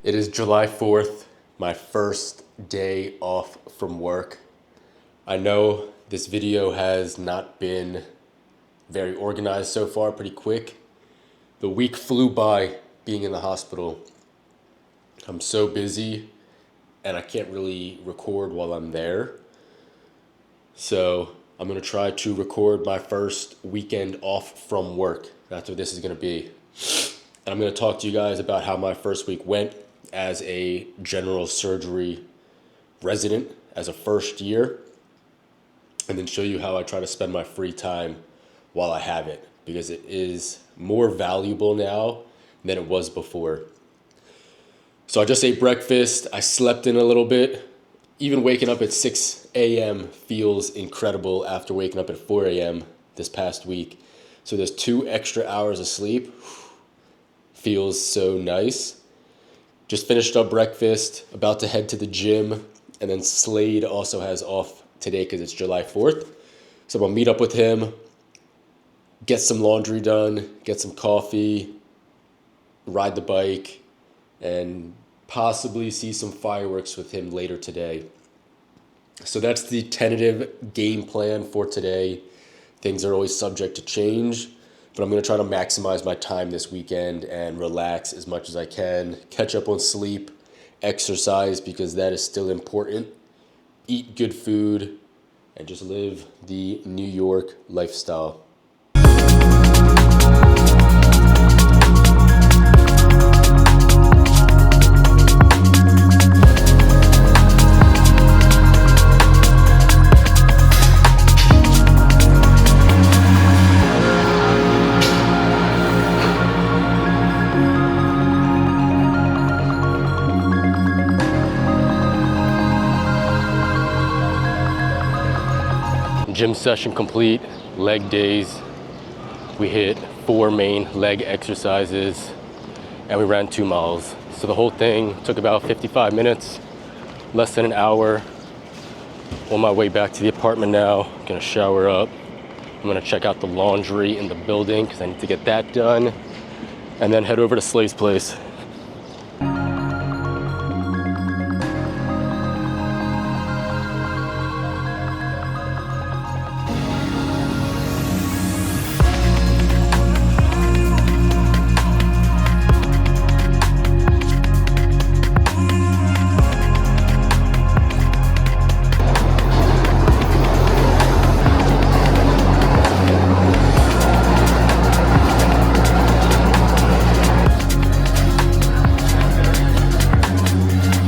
It is July 4th, my first day off from work. I know this video has not been very organized so far, pretty quick. The week flew by being in the hospital. I'm so busy and I can't really record while I'm there. So I'm gonna try to record my first weekend off from work. That's what this is gonna be. And I'm gonna talk to you guys about how my first week went as a general surgery resident, as a first year, and then show you how I try to spend my free time while I have it, because it is more valuable now than it was before. So I just ate breakfast, I slept in a little bit. Even waking up at 6 a.m. feels incredible after waking up at 4 a.m. this past week. So there's 2 extra hours of sleep. Feels so nice. Just finished up breakfast, about to head to the gym, and then Slade also has off today because it's July 4th. So I'm gonna meet up with him, get some laundry done, get some coffee, ride the bike, and possibly see some fireworks with him later today. So that's the tentative game plan for today. Things are always subject to change, but I'm gonna try to maximize my time this weekend and relax as much as I can, catch up on sleep, exercise because that is still important, eat good food, and just live the New York lifestyle. Gym session complete, leg days. We hit 4 main leg exercises and we ran 2 miles. So the whole thing took about 55 minutes, less than an hour. On my way back to the apartment now, gonna shower up. I'm gonna check out the laundry in the building because I need to get that done, and then head over to Slade's place.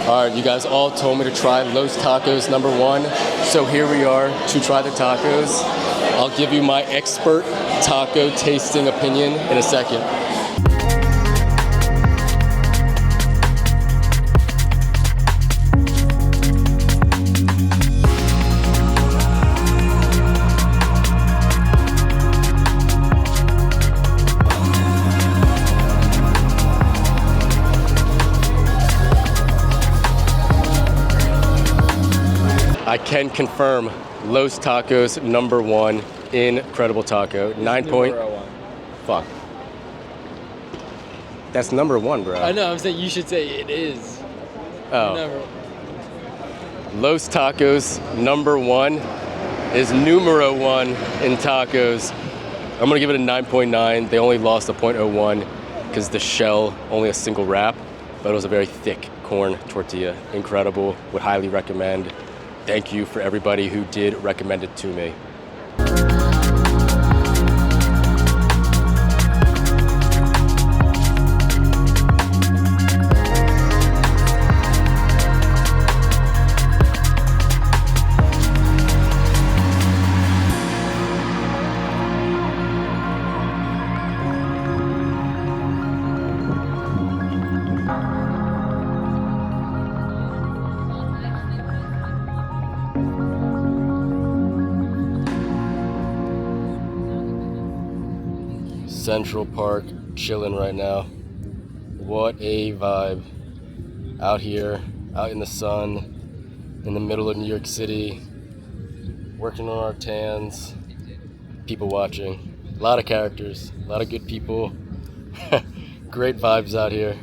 All right, you guys all told me to try Los Tacos #1, so here we are to try the tacos. I'll give you my expert taco tasting opinion in a second. I can confirm Los Tacos #1, incredible taco. 9 point. Fuck. That's #1, bro. I know, I'm saying you should say it is. Oh. Number. Los Tacos #1 is numero 1 in tacos. I'm gonna give it a 9.9. They only lost a 0.01 because the shell, only a single wrap, but it was a very thick corn tortilla. Incredible, would highly recommend. Thank you for everybody who did recommend it to me. Central Park, chilling right now. What a vibe. Out here, out in the sun, in the middle of New York City, working on our tans, people watching. A lot of characters, a lot of good people. Great vibes out here.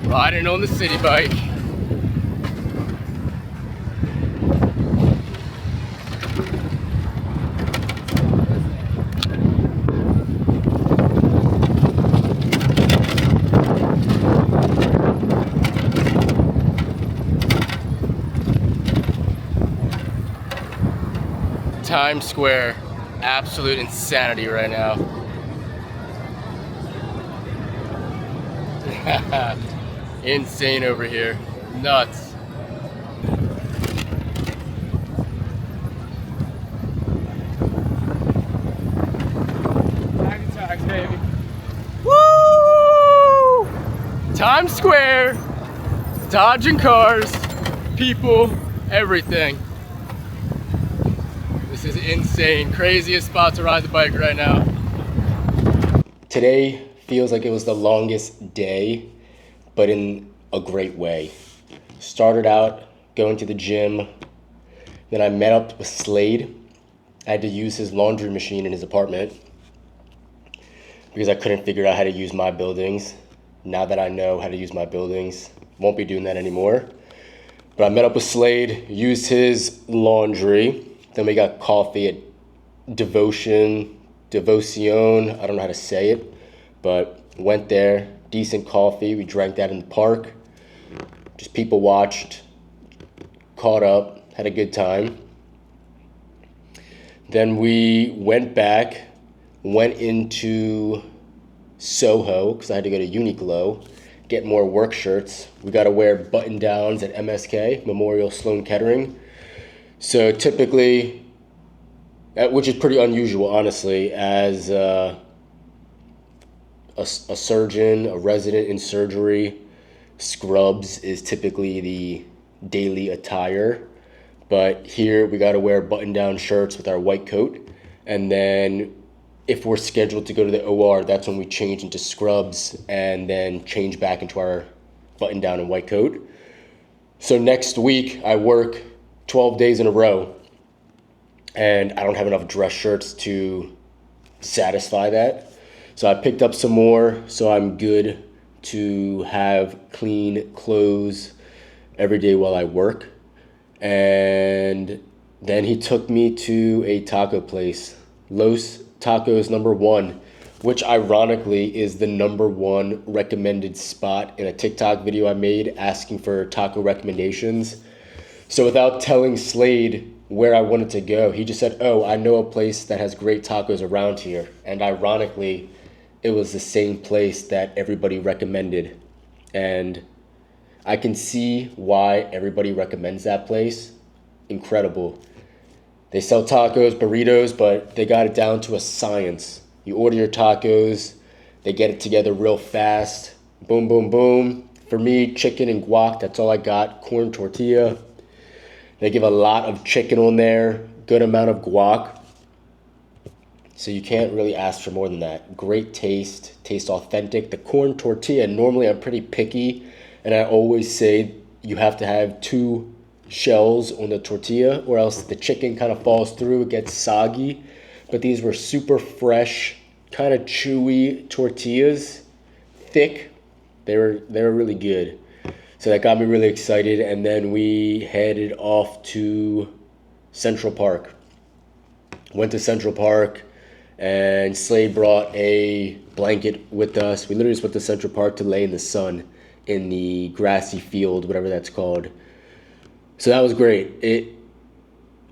Riding on the city bike. Times Square, absolute insanity right now. Insane over here, nuts. Back attacks, baby. Woo! Times Square, dodging cars, people, everything. This is insane. Craziest spot to ride the bike right now. Today feels like it was the longest day, but in a great way. Started out going to the gym, then I met up with Slade. I had to use his laundry machine in his apartment because I couldn't figure out how to use my buildings. Now that I know how to use my buildings, won't be doing that anymore. But I met up with Slade, used his laundry. Then we got coffee at Devotion, I don't know how to say it, but went there, decent coffee. We drank that in the park. Just people watched, caught up, had a good time. Then we went back, went into Soho, because I had to go to Uniqlo, get more work shirts. We got to wear button downs at MSK, Memorial Sloan Kettering. So typically, which is pretty unusual, honestly, as a surgeon, a resident in surgery, scrubs is typically the daily attire. But here we got to wear button-down shirts with our white coat. And then if we're scheduled to go to the OR, that's when we change into scrubs and then change back into our button-down and white coat. So next week I work 12 days in a row, and I don't have enough dress shirts to satisfy that. So I picked up some more, so I'm good to have clean clothes every day while I work. And then he took me to a taco place, Los Tacos #1, which ironically is the #1 recommended spot in a TikTok video I made asking for taco recommendations. So without telling Slade where I wanted to go, he just said, "Oh, I know a place that has great tacos around here." And ironically, it was the same place that everybody recommended. And I can see why everybody recommends that place. Incredible. They sell tacos, burritos, but they got it down to a science. You order your tacos, they get it together real fast. Boom, boom, boom. For me, chicken and guac, that's all I got. Corn tortilla. They give a lot of chicken on there, good amount of guac. So you can't really ask for more than that. Great taste, tastes authentic. The corn tortilla, normally I'm pretty picky, and I always say you have to have 2 shells on the tortilla or else the chicken kind of falls through, it gets soggy. But these were super fresh, kind of chewy tortillas, thick. They were really good. So that got me really excited, and then we headed off to Central Park. Went to Central Park, and Slade brought a blanket with us. We literally just went to Central Park to lay in the sun in the grassy field, whatever that's called. So that was great.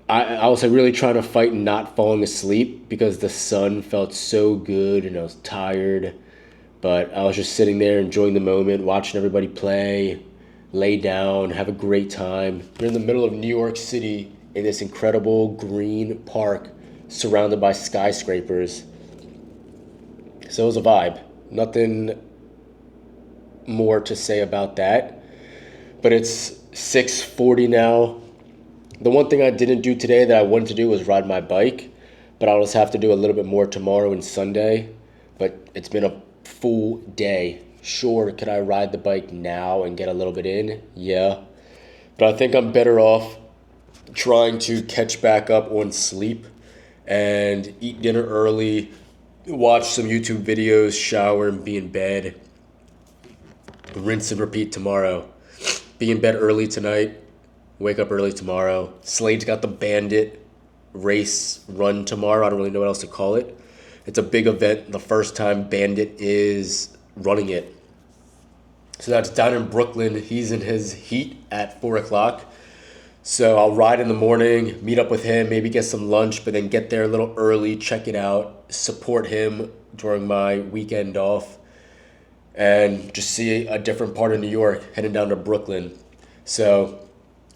I was really trying to fight not falling asleep because the sun felt so good and I was tired. But I was just sitting there enjoying the moment, watching everybody play, lay down, have a great time. We're in the middle of New York City in this incredible green park surrounded by skyscrapers. So it was a vibe. Nothing more to say about that. But it's 6:40 now. The one thing I didn't do today that I wanted to do was ride my bike, but I'll just have to do a little bit more tomorrow and Sunday. But it's been a full day. Sure, could I ride the bike now and get a little bit in? Yeah. But I think I'm better off trying to catch back up on sleep and eat dinner early, watch some YouTube videos, shower, and be in bed. rinse and repeat tomorrow. Be in bed early tonight, wake up early tomorrow. Slade's got the Bandit race run tomorrow. I don't really know what else to call it. It's a big event, the first time Bandit is running it. So that's down in Brooklyn. He's in his heat at 4 o'clock. So I'll ride in the morning, meet up with him, maybe get some lunch, but then get there a little early, check it out, support him during my weekend off, and just see a different part of New York, heading down to Brooklyn. So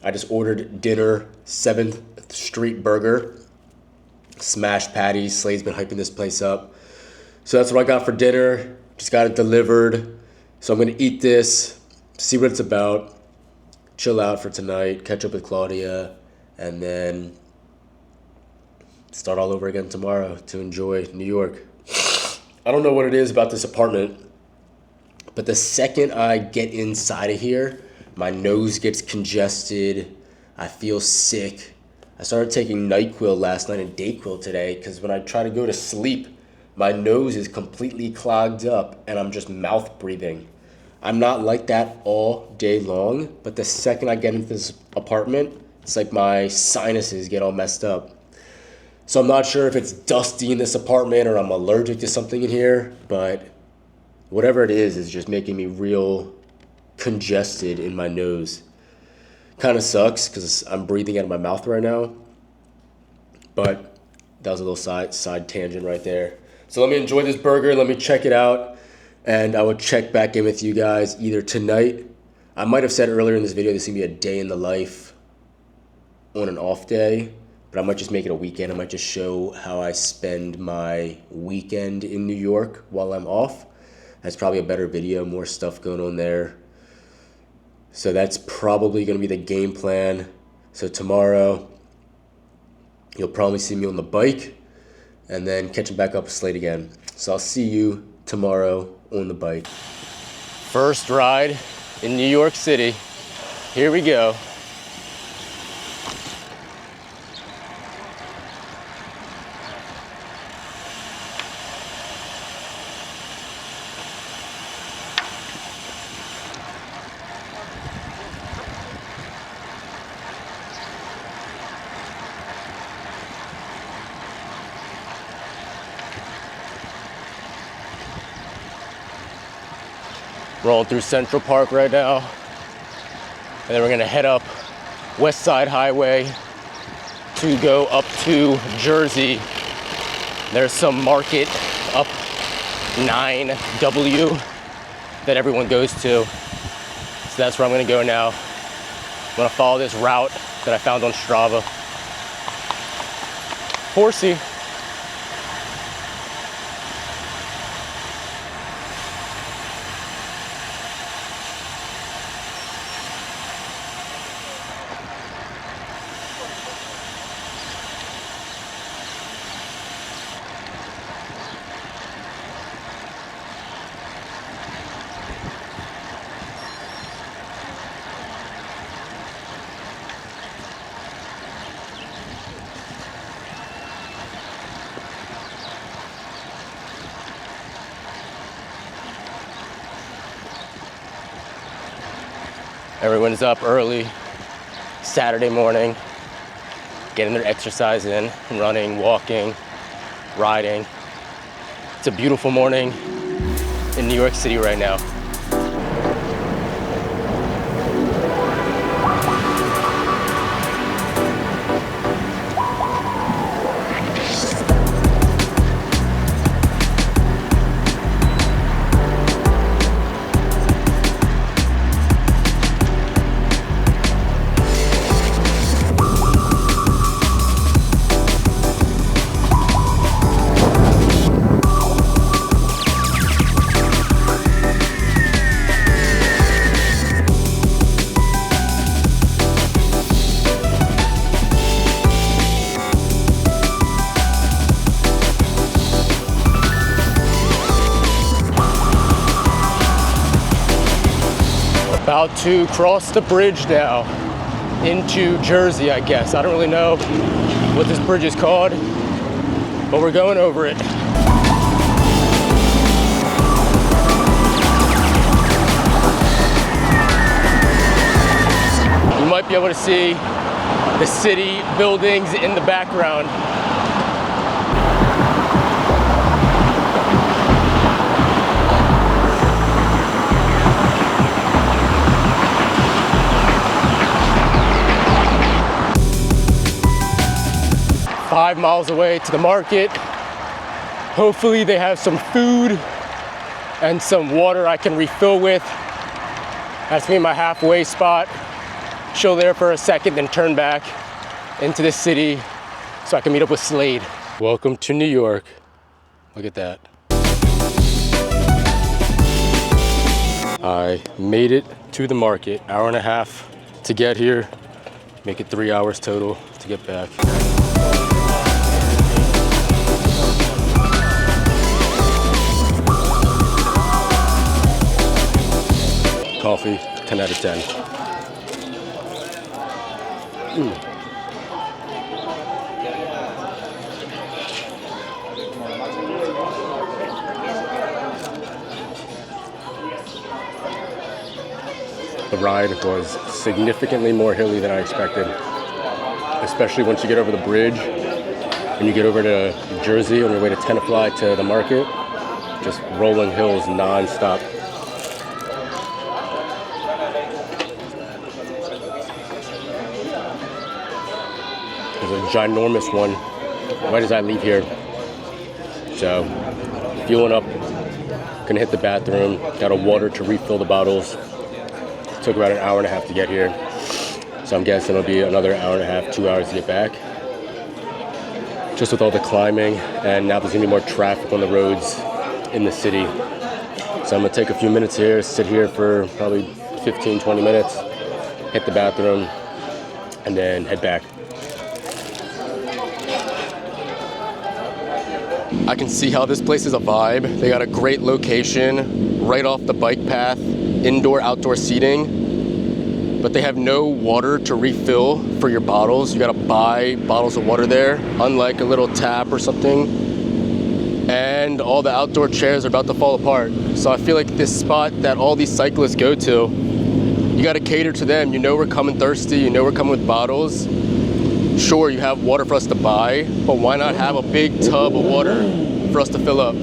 I just ordered dinner, 7th Street Burger, smashed patties. Slade's been hyping this place up. So that's what I got for dinner. Just got it delivered. So I'm going to eat this, see what it's about, chill out for tonight, catch up with Claudia, and then start all over again tomorrow to enjoy New York. I don't know what it is about this apartment, but the second I get inside of here, my nose gets congested, I feel sick. I started taking NyQuil last night and Dayquil today because when I try to go to sleep, my nose is completely clogged up and I'm just mouth breathing. I'm not like that all day long, but the second I get into this apartment, it's like my sinuses get all messed up. So I'm not sure if it's dusty in this apartment or I'm allergic to something in here, but whatever it is just making me real congested in my nose. Kind of sucks because I'm breathing out of my mouth right now, but that was a little side tangent right there. So let me enjoy this burger, let me check it out, and I will check back in with you guys either tonight. I might have said earlier in this video this is going to be a day in the life on an off day, but I might just make it a weekend. I might just show how I spend my weekend in New York while I'm off. That's probably a better video, more stuff going on there. So that's probably going to be the game plan. So tomorrow, you'll probably see me on the bike and then catching back up with Slade again. So I'll see you tomorrow on the bike. First ride in New York City. Here we go. Rolling through Central Park right now. And then we're gonna head up West Side Highway to go up to Jersey. There's some market up 9W that everyone goes to. So that's where I'm gonna go now. I'm gonna follow this route that I found on Strava. Horsey. Everyone's up early, Saturday morning, getting their exercise in, running, walking, riding. It's a beautiful morning in New York City right now. About to cross the bridge now into Jersey, I guess. I don't really know what this bridge is called, but we're going over it. might be able to see the city buildings in the background. Five miles away to the market. Hopefully they have some food and some water I can refill with. That's me, my halfway spot. Chill there for a second, then turn back into the city so I can meet up with Slade. Welcome to New York. Look at that. I made it to the market, hour and a half to get here. Make it 3 hours total to get back. Coffee, 10 out of 10. The ride was significantly more hilly than I expected, especially once you get over the bridge and you get over to Jersey on your way to Tenafly to the market. Just rolling hills non-stop. There's a ginormous one right as I leave here. So, fueling up, gonna hit the bathroom, got a water to refill the bottles. Took about an hour and a half to get here. So I'm guessing it'll be another hour and a half, 2 hours to get back. Just with all the climbing, and now there's gonna be more traffic on the roads in the city. So I'm gonna take a few minutes here, sit here for probably 15, 20 minutes, hit the bathroom, and then head back. I can see how this place is a vibe. They got a great location right off the bike path, indoor, outdoor seating, but they have no water to refill for your bottles. You gotta buy bottles of water there, unlike a little tap or something. And all the outdoor chairs are about to fall apart. So I feel like this spot that all these cyclists go to, you gotta cater to them. You know we're coming thirsty, you know we're coming with bottles. Sure, you have water for us to buy, but why not have a big tub of water for us to fill up?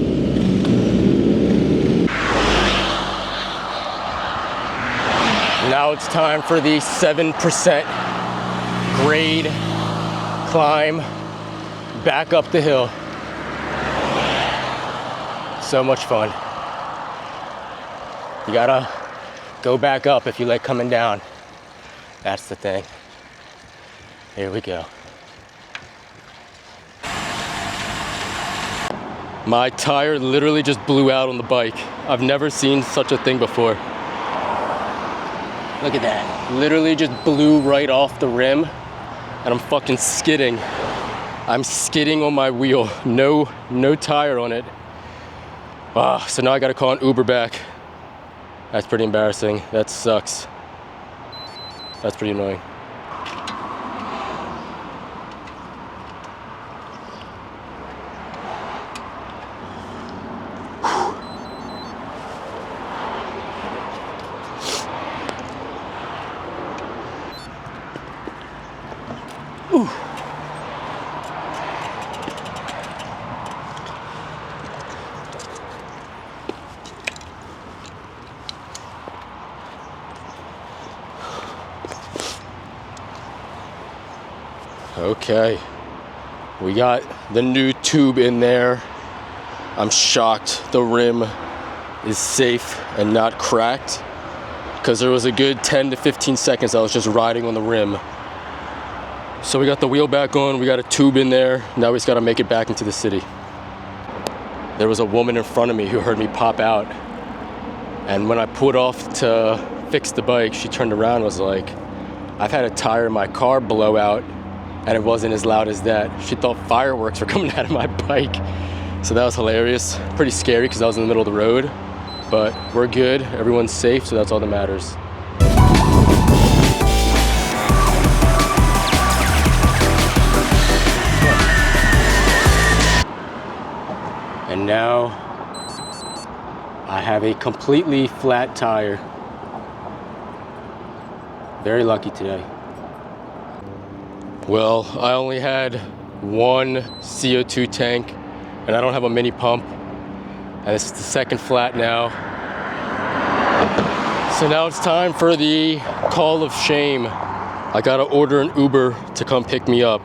Now it's time for the 7% grade climb back up the hill. So much fun. You gotta go back up if you like coming down. That's the thing. Here we go. My tire literally just blew out on the bike. I've never seen such a thing before. Look at that. Literally just blew right off the rim, and I'm fucking skidding. I'm skidding on my wheel. No tire on it. Wow, so now I gotta call an Uber back. That's pretty embarrassing. That sucks. That's pretty annoying. Ooh. Okay, we got the new tube in there. I'm shocked the rim is safe and not cracked, because there was a good 10 to 15 seconds I was just riding on the rim. So we got the wheel back on, we got a tube in there, now we just gotta make it back into the city. There was a woman in front of me who heard me pop out, and when I pulled off to fix the bike, she turned around and was like, I've had a tire in my car blow out, and it wasn't as loud as that. She thought fireworks were coming out of my bike. So that was hilarious. Pretty scary because I was in the middle of the road, but we're good, everyone's safe, so that's all that matters. And now I have a completely flat tire. Very lucky today. Well, I only had one CO2 tank, and I don't have a mini pump. And this is the second flat now. So now it's time for the call of shame. I gotta order an Uber to come pick me up.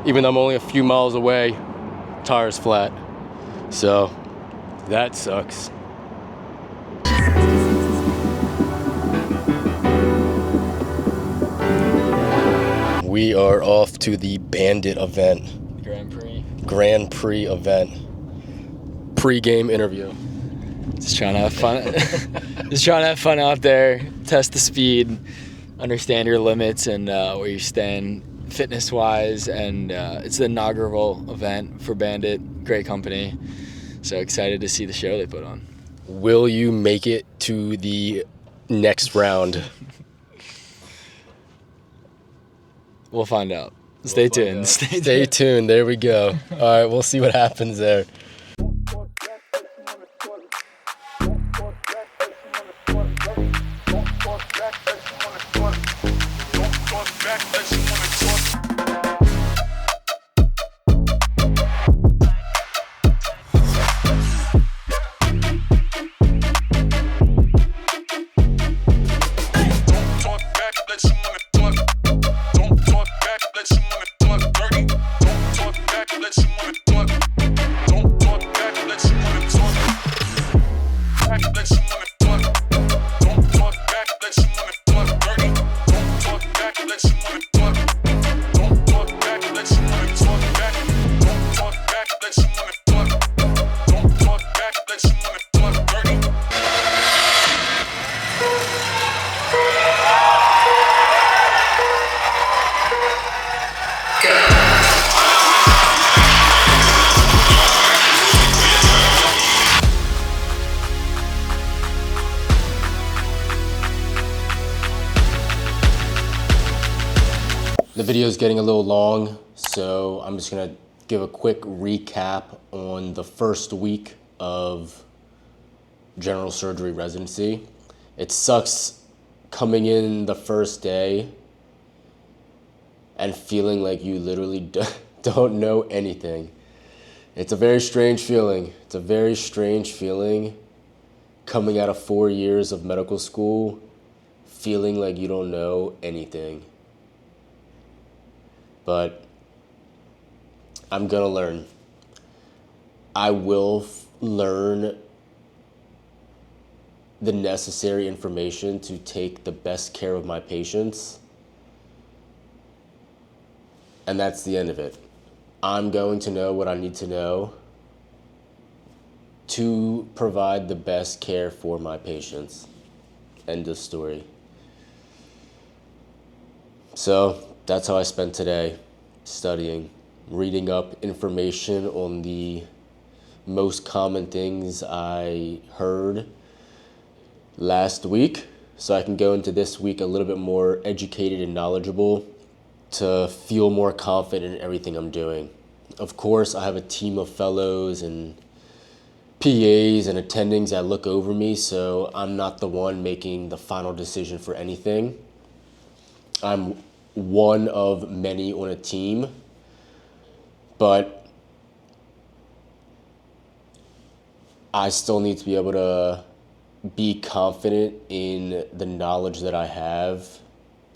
Even though I'm only a few miles away, tire's flat. So that sucks. We are off to the Bandit event. Grand Prix event. Pre-game interview. Just trying to have fun. Just trying to have fun out there. Test the speed, understand your limits and where you stand fitness-wise. And it's the inaugural event for Bandit. Great company. So excited to see the show they put on. Will you make it to the next round? We'll find out. Stay tuned. Stay tuned. There we go. All right, we'll see what happens there. The video is getting a little long, so I'm just gonna give a quick recap on the first week of general surgery residency. It sucks coming in the first day and feeling like you literally don't know anything. It's a very strange feeling. It's a very strange feeling coming out of 4 years of medical school, feeling like you don't know anything. But I'm gonna learn. I will learn the necessary information to take the best care of my patients. And that's the end of it. I'm going to know what I need to know to provide the best care for my patients. End of story. So that's how I spent today, studying, reading up information on the most common things I heard last week, so I can go into this week a little bit more educated and knowledgeable to feel more confident in everything I'm doing. Of course, I have a team of fellows and PAs and attendings that look over me, so I'm not the one making the final decision for anything. I'm one of many on a team, but I still need to be able to be confident in the knowledge that I have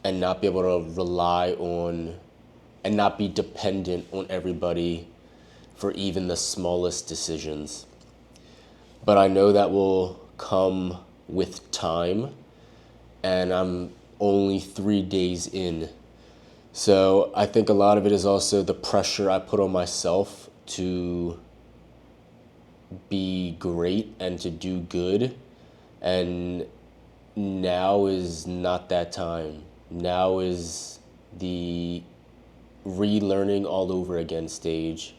and not be able to rely on and not be dependent on everybody for even the smallest decisions. But I know that will come with time, and I'm only 3 days in. So I think a lot of it is also the pressure I put on myself to be great and to do good. And now is not that time. Now is the relearning all over again stage.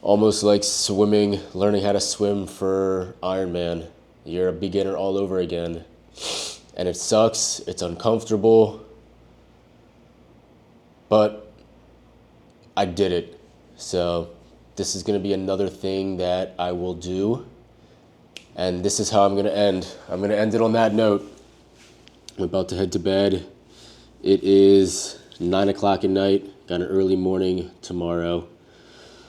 Almost like swimming, learning how to swim for Ironman. You're a beginner all over again. And it sucks, it's uncomfortable, but I did it. So this is gonna be another thing that I will do. And this is how I'm gonna end. I'm gonna end it on that note. I'm about to head to bed. It is 9 o'clock at night. Got an early morning tomorrow.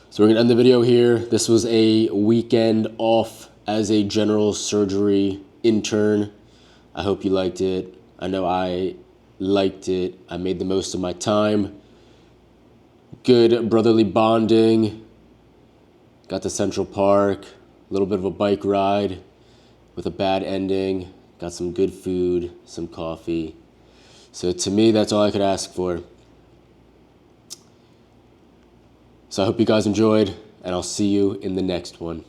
So we're gonna end the video here. This was a weekend off as a general surgery intern. I hope you liked it. I know I liked it. I made the most of my time. Good brotherly bonding. Got to Central Park. A little bit of a bike ride with a bad ending. Got some good food, some coffee. So to me, that's all I could ask for. So I hope you guys enjoyed, and I'll see you in the next one.